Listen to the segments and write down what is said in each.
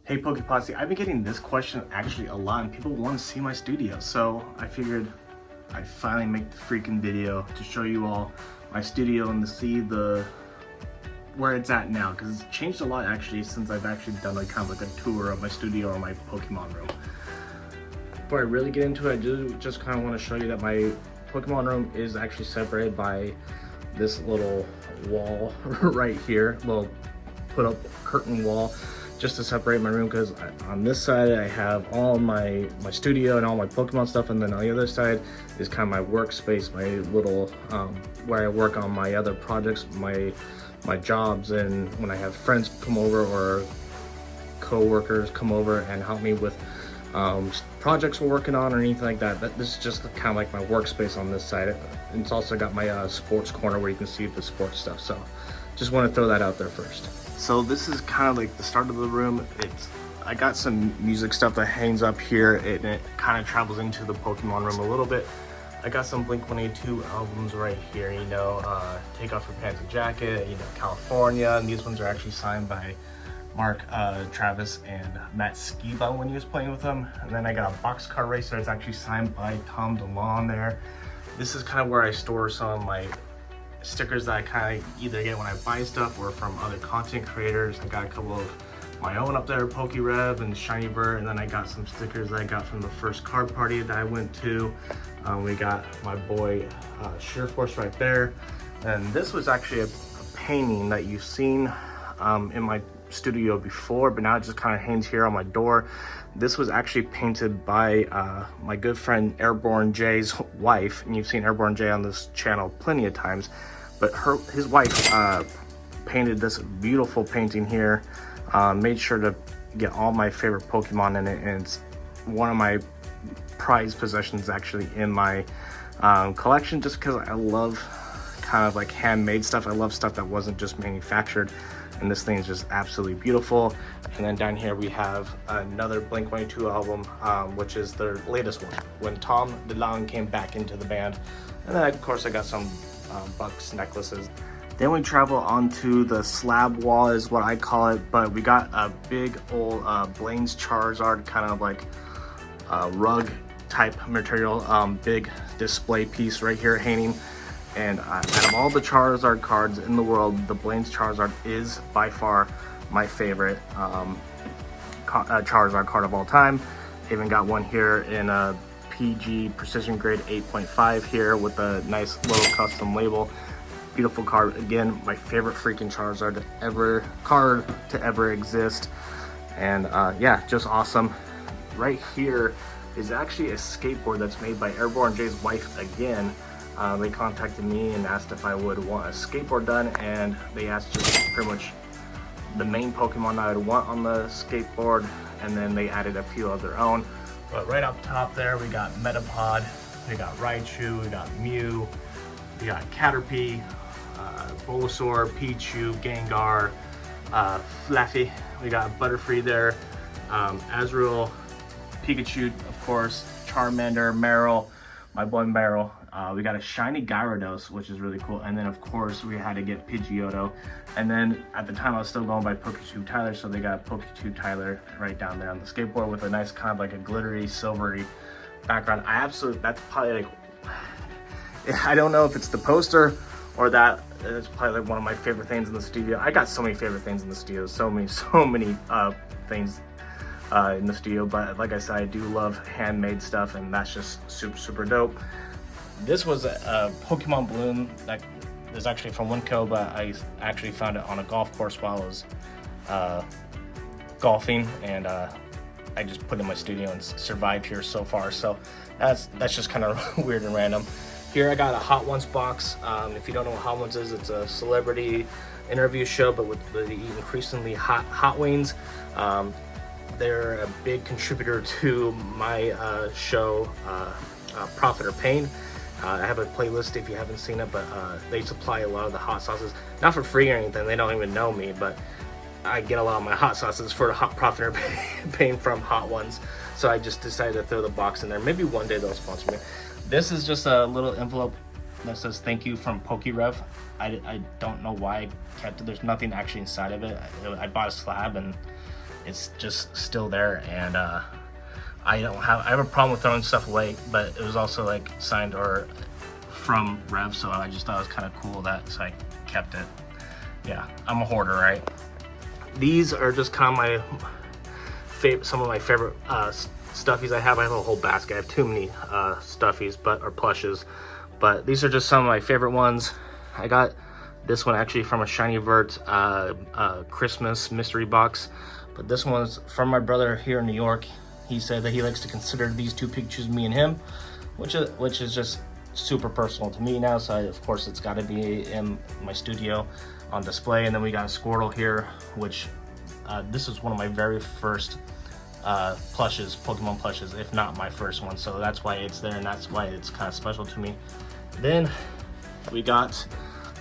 Hey PokéPosse, I've been getting this question actually a lot and people want to see my studio, so I figured I'd finally make the freaking video to show you all my studio and to see where it's at now, because it's changed a lot actually since I've actually done like kind of like a tour of my studio or my Pokemon room. Before I really get into it, I do just kind of want to show you that my Pokemon room is actually separated by this little wall right here, little put up curtain wall, just to separate my room, because on this side I have all my studio and all my Pokemon stuff, and then on the other side is kind of my workspace, my little where I work on my other projects, my jobs, and when I have friends come over or co-workers come over and help me with projects we're working on or anything like that. This is just kind of like my workspace on this side. And it's also got my sports corner where you can see the sports stuff. So just want to throw that out there first. So this is kind of like the start of the room. I got some music stuff that hangs up here, and it kind of travels into the Pokemon room a little bit. I got some Blink-182 albums right here, you know, Take Off Your Pants and Jacket, you know, California, and these ones are actually signed by Mark, Travis, and Matt Skiba when he was playing with them. And then I got a Boxcar Racer. It's actually signed by Tom DeLonge there. This is kind of where I store some of my stickers that I kind of either get when I buy stuff or from other content creators. I got a couple of my own up there, PokéRev and Shiny Bird, and then I got some stickers that I got from the first card party that I went to. We got my boy Sheer Force right there, and this was actually a painting that you've seen in my studio before, but now it just kind of hangs here on my door. This was actually painted by my good friend Airborne Jay's wife, and you've seen Airborne Jay on this channel plenty of times, but his wife painted this beautiful painting here. Made sure to get all my favorite Pokemon in it, and it's one of my prized possessions actually in my collection, just because I love kind of like handmade stuff. I love stuff that wasn't just manufactured, and this thing is just absolutely beautiful. And then down here we have another Blink-182 album, which is their latest one, when Tom DeLonge came back into the band. And then of course I got some Bucks necklaces. Then we travel onto the slab wall is what I call it, but we got a big old Blaine's Charizard kind of like rug type material, big display piece right here hanging. And out of all the Charizard cards in the world, the Blaine's Charizard is by far my favorite Charizard card of all time. Even got one here in a PG Precision Grade 8.5 here with a nice little custom label. Beautiful card. Again, my favorite freaking Charizard to ever exist. And yeah, just awesome. Right here is actually a skateboard that's made by Airborne Jay's wife again. They contacted me and asked if I would want a skateboard done, and they asked just pretty much the main Pokemon I would want on the skateboard, and then they added a few of their own. But right up top there, we got Metapod, we got Raichu, we got Mew, we got Caterpie, Bulbasaur, Pichu, Gengar, Fluffy, we got Butterfree there, Azrael, Pikachu, of course, Charmander, Meryl, my boy Meryl. We got a shiny Gyarados, which is really cool. And then of course we had to get Pidgeotto. And then at the time I was still going by PokéThrillz Tyler, so they got PokéThrillz Tyler right down there on the skateboard with a nice kind of like a glittery, silvery background. That's probably like, I don't know if it's the poster or that. It's probably like one of my favorite things in the studio. I got so many favorite things in the studio, so many things in the studio, but like I said, I do love handmade stuff, and that's just super dope. This was a Pokemon balloon that is actually from Winco, but I actually found it on a golf course while I was golfing, and I just put it in my studio and survived here so far. So that's just kind of weird and random. Here I got a Hot Ones box. If you don't know what Hot Ones is, it's a celebrity interview show, but with the increasingly hot wings. They're a big contributor to my show, Profit or Pain. I have a playlist if you haven't seen it, but they supply a lot of the hot sauces, not for free or anything. They don't even know me, but I get a lot of my hot sauces for Profit or Pain from Hot Ones. So I just decided to throw the box in there. Maybe one day they'll sponsor me. This is just a little envelope that says thank you from PokéRev. I don't know why I kept it. There's nothing actually inside of it. I bought a slab and it's just still there, and I have a problem with throwing stuff away, but it was also like signed or from Rev, so I just thought it was kind of cool that, so I kept it. Yeah, I'm a hoarder, right? These are just kind of some of my favorite stuffies I have. I have a whole basket. I have too many stuffies, or plushes, but these are just some of my favorite ones. I got this one actually from a Shiny Vert Christmas mystery box, but this one's from my brother here in New York. He said that he likes to consider these two pictures, me and him, which is just super personal to me now. So of course it's got to be in my studio on display. And then we got a Squirtle here, which this is one of my very first plushes, Pokemon plushes, if not my first one. So that's why it's there, and that's why it's kind of special to me. Then we got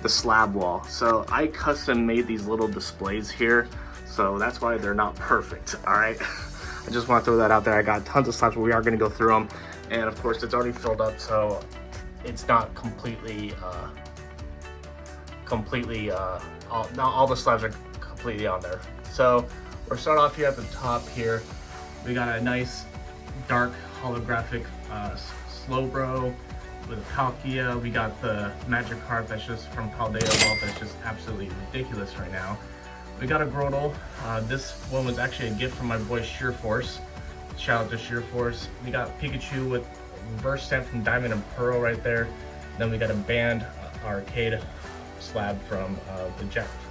the slab wall. So I custom made these little displays here, so that's why they're not perfect. All right. I just want to throw that out there. I got tons of slabs, but we are going to go through them, and of course it's already filled up, so it's not completely not all the slabs are completely on there. So we're starting off here at the top here. We got a nice dark holographic Slowbro with a Palkia. We got the Magikarp that's just from Paldea Vault that's just absolutely ridiculous right now. We got a Grotle. This one was actually a gift from my boy Sheer Force. Shout out to Sheer Force. We got Pikachu with reverse stamp from Diamond and Pearl right there. Then we got a banned arcade slab from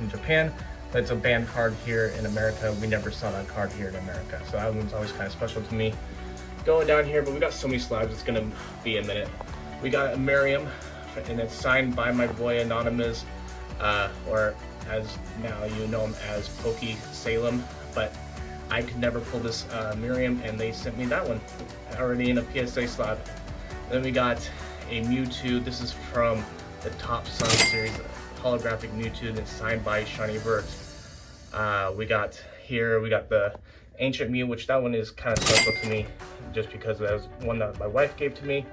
Japan. That's a banned card here in America. We never saw that card here in America, so that one's always kind of special to me. Going down here, but we got so many slabs, it's gonna be a minute. We got a Miriam, and it's signed by my boy Anonymous, or as now you know him as PokéThrillz, but I could never pull this Miriam, and they sent me that one already in a PSA slab. Then we got a Mewtwo. This is from the Top Sun series, holographic Mewtwo that's signed by Shiny Vert. We got the Ancient Mew, which that one is kind of special to me just because that was one that my wife gave to me.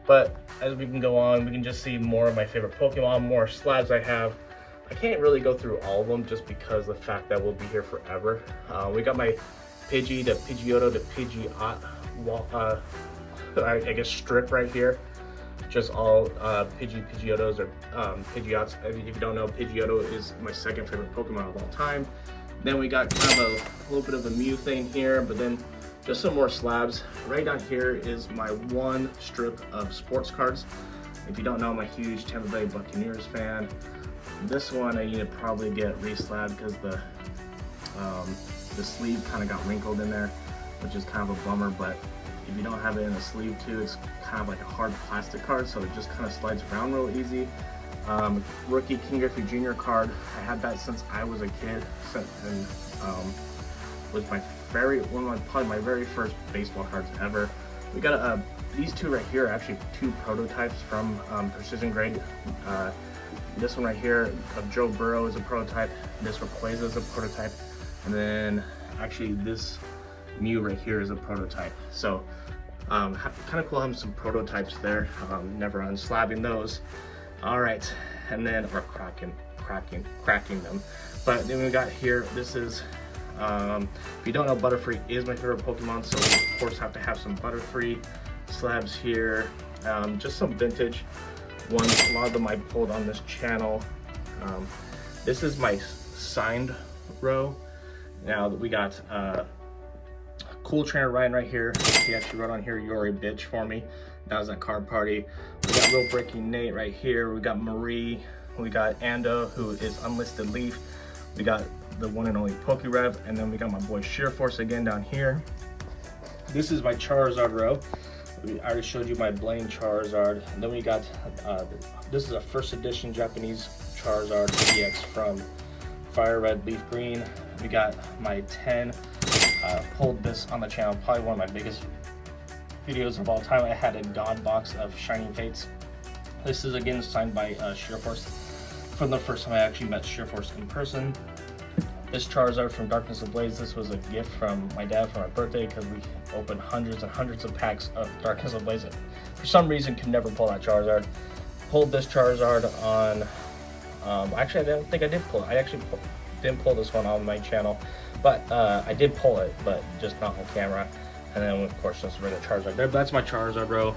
But as we can go on, we can just see more of my favorite Pokemon, more slabs I have. I can't really go through all of them just because of the fact that we'll be here forever. We got my Pidgey, the Pidgeotto, the Pidgeot, I guess strip right here. Just all Pidgeottos or Pidgeots. If you don't know, Pidgeotto is my second favorite Pokemon of all time. Then we got kind of a little bit of a Mew thing here, but then just some more slabs. Right down here is my one strip of sports cards. If you don't know, I'm a huge Tampa Bay Buccaneers fan. This one I need to probably get re-slabbed because the sleeve kind of got wrinkled in there, which is kind of a bummer. But if you don't have it in a sleeve too, it's kind of like a hard plastic card, so it just kind of slides around real easy. Rookie King Griffey Jr. card. I had that since I was a kid, and was probably my very first baseball cards ever. We got these two right here are actually two prototypes from Precision Grade. This one right here of Joe Burrow is a prototype. This Rayquaza is a prototype, and then actually this Mew right here is a prototype. So kind of cool having some prototypes there. Never unslabbing those. All right, and then or cracking them. But then we got here. This is if you don't know, Butterfree is my favorite Pokemon, so we of course have to have some Butterfree slabs here. Just some vintage ones. A lot of them I pulled on this channel. This is my signed row. Now we got Cool Trainer Ryan right here. He actually wrote on here, "You're a bitch" for me. That was at Card Party. We got Real Breaking Nate right here. We got Marie. We got Ando, who is Unlisted Leaf. We got the one and only PokéRev, and then we got my boy Sheer Force again down here. This is my Charizard row. I already showed you my Blaine Charizard. And then we got, this is a first edition Japanese Charizard EX from Fire Red Leaf Green. We got my 10, pulled this on the channel, probably one of my biggest videos of all time. I had a God box of Shining Fates. This is again signed by Sheer Force. From the first time I actually met Sheer Force in person. This Charizard from Darkness Ablaze, this was a gift from my dad for my birthday because we opened hundreds and hundreds of packs of Darkness Ablaze. For some reason, could never pull that Charizard. Pulled this Charizard on, actually I don't think I did pull it. I actually didn't pull this one on my channel, but I did pull it, but just not on camera. And then of course just bring the Charizard there. But that's my Charizard, bro.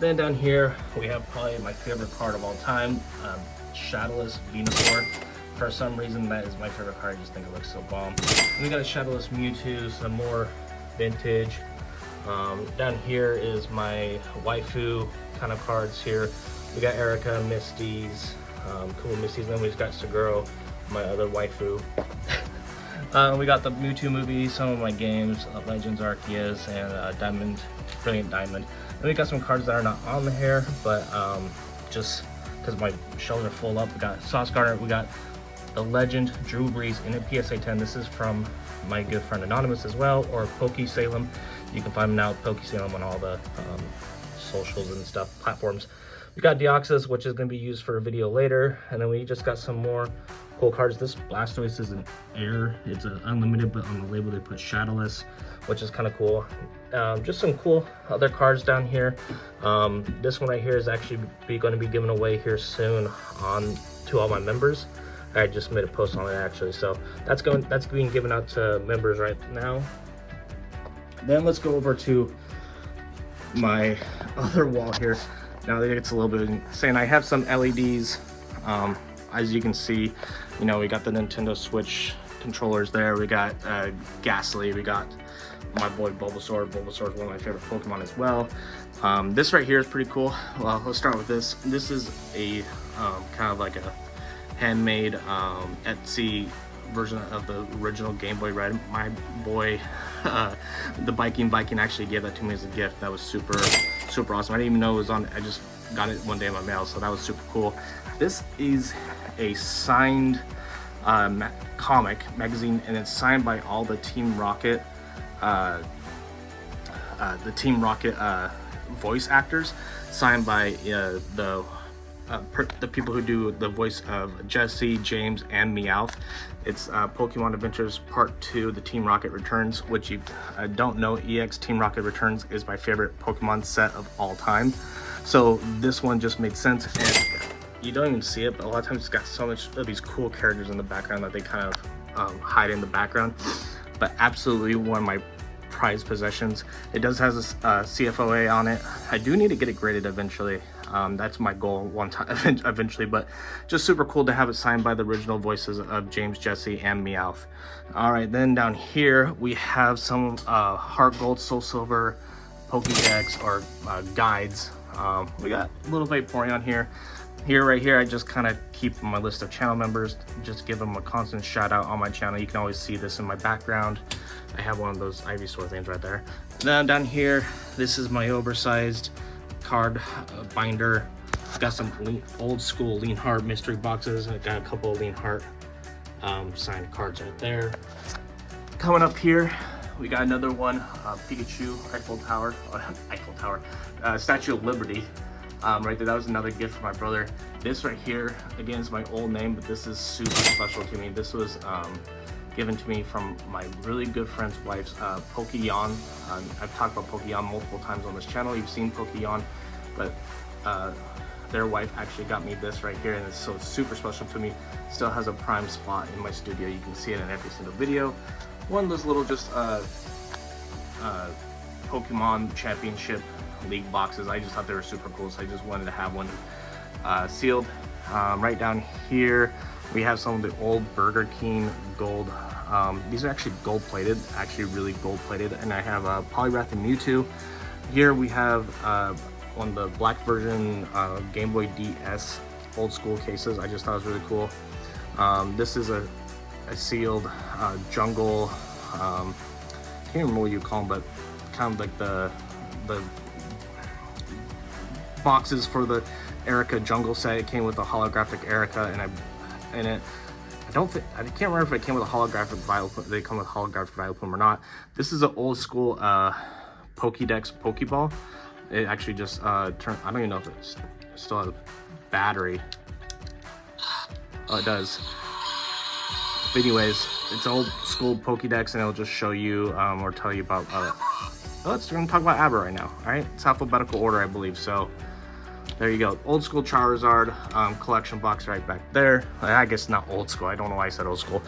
Then down here we have probably my favorite card of all time, Shadowless Venusaur. For some reason that is my favorite card. I just think it looks so bomb. And we got a Shadowless Mewtwo, some more vintage. Down here is my waifu kind of cards here. We got Erica, Misty's, cool Misty's, and then we just got Seguro, my other waifu. We got the Mewtwo movie, some of my games, Legends Arceus, and Brilliant Diamond. And we got some cards that are not on the here, but just because my shelves are full up. We got Sauce Gardner, we got the Legend Drew Brees in a PSA 10. This is from my good friend Anonymous as well, or PokéThrillz. You can find him now, PokéThrillz, on all the socials and stuff, platforms. We got Deoxys, which is going to be used for a video later. And then we just got some more cool cards. This Blastoise is an air. It's an unlimited, but on the label they put Shadowless, which is kind of cool. Just some cool other cards down here. This one right here is actually going to be given away here soon to all my members. I just made a post on it actually, so that's being given out to members right now. Then let's go over to my other wall here. Now that it's a little bit insane, I have some LEDs. As you can see, you know, we got the Nintendo Switch controllers there. We got Ghastly. We got my boy Bulbasaur. Bulbasaur is one of my favorite Pokemon as well. This right here is pretty cool. Well, let's start with this. This is a kind of like a handmade Etsy version of the original Game Boy Red. My boy, the Viking actually gave that to me as a gift. That was super awesome. I didn't even know it was on. I just got it one day in my mail, so that was super cool. This is a signed comic magazine, and it's signed by all the Team Rocket voice actors, signed by the people who do the voice of Jesse, James, and Meowth. It's Pokemon Adventures Part 2, The Team Rocket Returns, which you don't know, EX Team Rocket Returns is my favorite Pokemon set of all time. So this one just made sense, and you don't even see it, but a lot of times it's got so much of these cool characters in the background that they kind of hide in the background. But absolutely one of my prized possessions. It does have a CFOA on it. I do need to get it graded eventually. That's my goal one time eventually, but just super cool to have it signed by the original voices of James, Jesse, and Meowth. All right, then down here we have some Heart Gold, Soul Silver Pokédex or guides. We got a little Vaporeon here. Right here, I just kind of keep my list of channel members, just give them a constant shout out on my channel. You can always see this in my background. I have one of those Ivysaur things right there. Then down here, this is my oversized card binder. Got some old school Lean Heart mystery boxes. I got a couple of Lean Heart signed cards right there. Coming up here, we got another one, Pikachu Statue of Liberty. Right there, that was another gift from my brother. This right here, again, is my old name, but this is super special to me. This was given to me from my really good friend's wife's Pokéyon. I've talked about Pokéyon multiple times on this channel. You've seen Pokéyon, but their wife actually got me this right here, and it's super special to me. Still has a prime spot in my studio. You can see it in every single video. One of those little just Pokemon Championship League boxes. I just thought they were super cool, so I just wanted to have one sealed. Right down here we have some of the old Burger King gold. These are actually gold plated, actually really gold plated, and I have Poliwrath and Mewtwo. Here we have one of the black version Game Boy DS old school cases. I just thought it was really cool. This is a sealed jungle, can't remember what you call them, but kind of like the boxes for the Erica jungle set. It came with a holographic Erica, and I can't remember if it came with a holographic Vileplume. They come with holographic Vileplume or not. This is an old school Pokédex Pokeball. It actually just turned. I don't even know if it still has a battery. Oh, it does. But anyways, it's old school Pokédex, and it'll just show you or tell you about. Let's talk about Abra right now. All right, it's alphabetical order, I believe. So there you go. Old school Charizard collection box right back there. I guess not old school. I don't know why I said old school.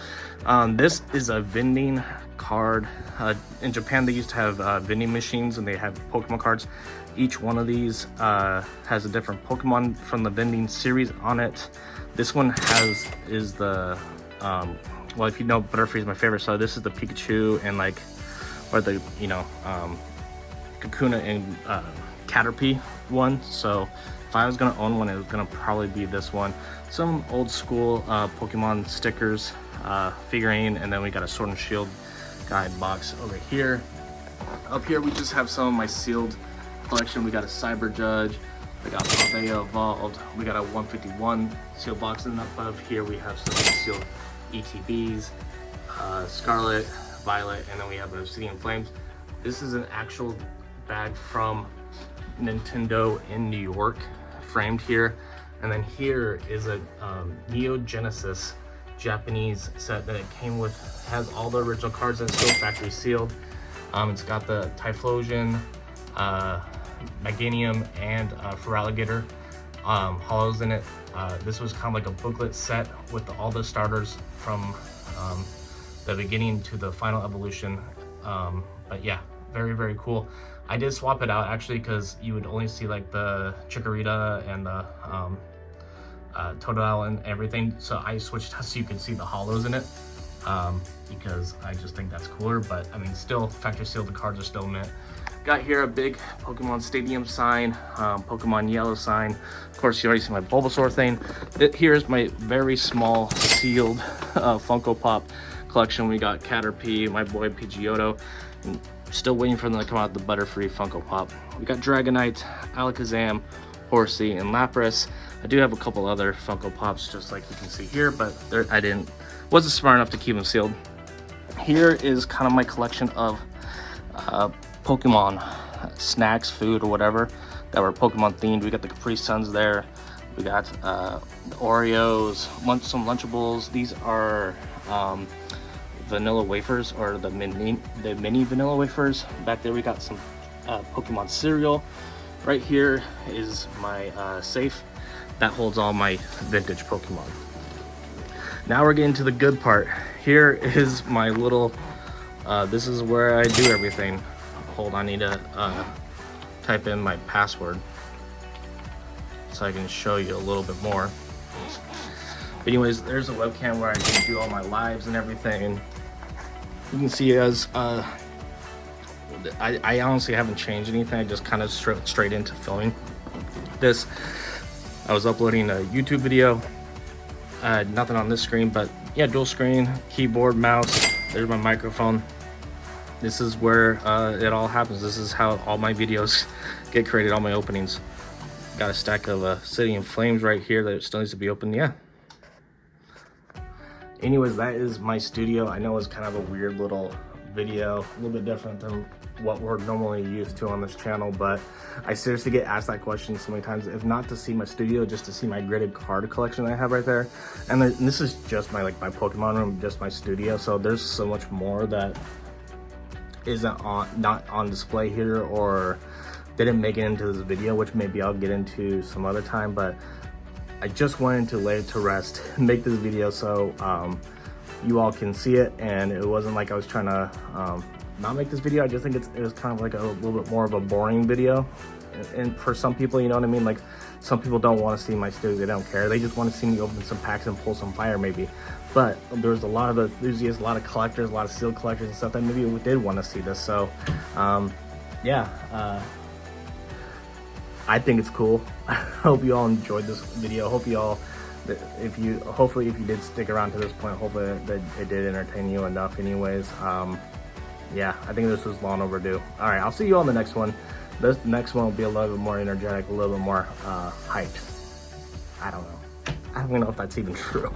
This is a vending card. In Japan, they used to have vending machines and they have Pokemon cards. Each one of these has a different Pokemon from the vending series on it. This one is the, well, if you know, Butterfree is my favorite. So this is the Pikachu and like, or the, you know, Kakuna and Caterpie one. So if I was gonna own one, it was gonna probably be this one. Some old school Pokemon stickers, figurine, and then we got a Sword and Shield guide box over here. Up here we just have some of my sealed collection. We got a Cyber Judge, we got Paldea Evolved, we got a 151 sealed box, and up above here we have some sealed ETBs, Scarlet, Violet, and then we have Obsidian Flames. This is an actual bag from Nintendo in New York, framed here. And then here is a Neo Genesis Japanese set that it came with. Has all the original cards and still factory sealed. It's got the Typhlosion, Meganium, and Feraligatr hollows in it. This was kind of like a booklet set with all the starters from the beginning to the final evolution. But yeah, very, very cool. I did swap it out actually because you would only see like the Chikorita and the Totodile and everything. So I switched so you could see the hollows in it because I just think that's cooler. But I mean, still factory sealed, the cards are still mint. Got here a big Pokemon Stadium sign, Pokemon Yellow sign. Of course, you already see my Bulbasaur thing. Here's my very small sealed Funko Pop collection. We got Caterpie, my boy Pidgeotto. And still waiting for them to come out with the Butterfree Funko Pop. We got Dragonite, Alakazam, Horsey, and Lapras. I do have a couple other Funko Pops, just like you can see here, but I wasn't smart enough to keep them sealed. Here is kind of my collection of Pokemon snacks, food, or whatever that were Pokemon themed. We got the Capri Suns there. We got Oreos, some Lunchables. These are vanilla wafers, or the mini vanilla wafers. Back there we got some Pokemon cereal. Right here is my safe that holds all my vintage Pokemon. Now we're getting to the good part. Here is my little this is where I do everything. Hold on, I need to type in my password so I can show you a little bit more. But anyways, there's a webcam where I can do all my lives and everything. You can see as I honestly haven't changed anything. I just kind of straight into filming this. I was uploading a YouTube video. Nothing on this screen, but yeah, dual screen, keyboard, mouse. There's my microphone. This is where it all happens. This is how all my videos get created, all my openings. Got a stack of Obsidian Flames right here that still needs to be opened. Yeah. Anyways, that is my studio. I know it's kind of a weird little video, a little bit different than what we're normally used to on this channel, but I seriously get asked that question so many times, if not to see my studio, just to see my gridded card collection that I have right there. And this is just my my Pokemon room, just my studio. So there's so much more that isn't not on display here, or didn't make it into this video, which maybe I'll get into some other time. But I just wanted to lay it to rest, make this video so you all can see it, and it wasn't like I was trying to not make this video. I just think it was kind of like a little bit more of a boring video, and for some people, you know what I mean, like some people don't want to see my studio, they don't care, they just want to see me open some packs and pull some fire maybe. But there's a lot of enthusiasts, a lot of collectors, a lot of sealed collectors and stuff that maybe did want to see this. So yeah, I think it's cool. I hope you all enjoyed this video. Hope you all, hopefully if you did stick around to this point, hopefully that it did entertain you enough anyways. Yeah, I think this was long overdue. All right, I'll see you on the next one. This next one will be a little bit more energetic, a little bit more hyped. I don't know. I don't even know if that's even true.